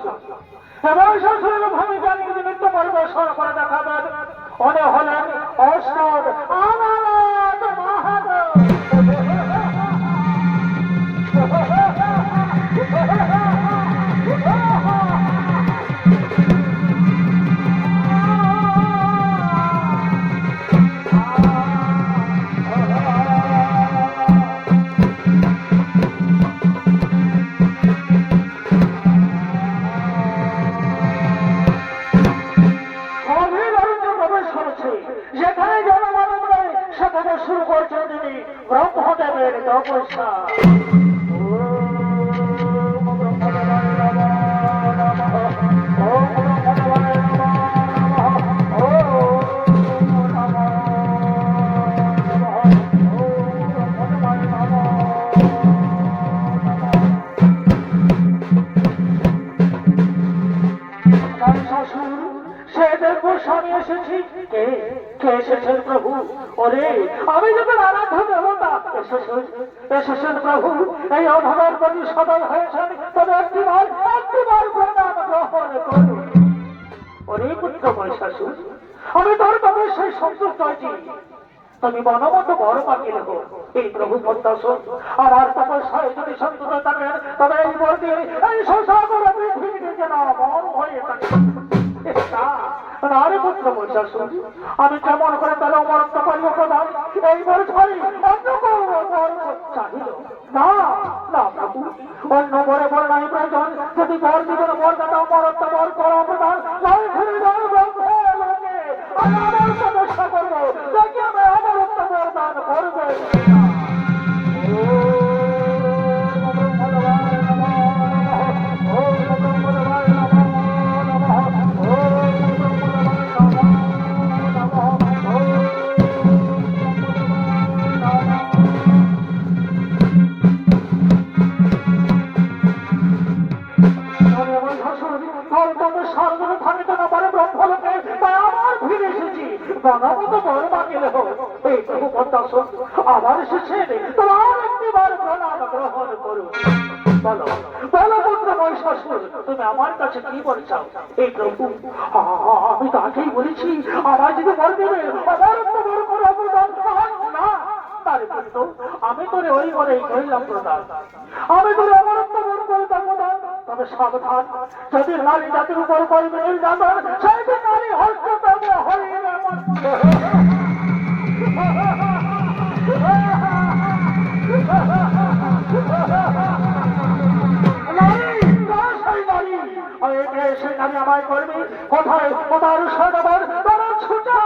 শাসন এবং শাসনের ভাবে জানি যে নৃত্য পরিবেশন করে দেখাবেন উনি হলেন ওস্তাদ আনারত মাহাতো। যেখানে জনমানব নেই সেখানে শুরু করছেন তিনি ব্রহ্মদেবের তপস্যা। স্বামী এসেছি কে কে এসেছেন প্রভু? ওরে আমি যখন আরাধ্য দেবতা এসেছেন প্রভু। এই অধমের প্রতি সদয় হয়েছেন তবে একটিবার প্রণাম গ্রহণ করুন। ওরে পুত্র মহিষাসুর আমি তোর তবে সেই সন্তুষ্ট হয়েছি। তুমি মনমতো বড় পাখি লেখো এই প্রভু পদ্মাসন আমার তপস্যায় যদি সন্তুষ্ট থাকেন তবে এই বর্গে এই সংসার পৃথিবীতে যেন মন হয়ে থাকে। আরে পুত্র মহিষাসুর আমি কেমন করে তাহলে অমরত্ব পাইব প্রধান এই বর ছাড়ি অন্য চাহিল না না প্রভু অন্য বরে বর নাই প্রয়োজন। যদি বর জীবন বর দাতা অমরত্ব বর কর প্রধান নয় ফিরে যাই ব্রহ্মে লোকে আমি আমার সমস্যা করবো দেখি আমি অমরত্ব বর দান করবে। আবার এসেছেন তোমার একটিবার প্রণাম গ্রহণ করুন। বলো বলো পুত্র মহিষাসুর তুমি আমার কাছে কি বলছাও? এই প্রভু আমি তো আগেই বলেছি আমার যদি বর দেবে অমরত্ব বর করে অবদান না তারে পুত্র আমি তোরে ওই বরেই করিলাম প্রদান। আমি তোরে অমরত্ব বর করে অবদান। তবে সাবধান যদি নারী জাতির উপর করবে নির্যাতন সেই নারী হস্ততাবে হয়ে আমায় করবি কোথায় কোথার সদবার তারা ছুটা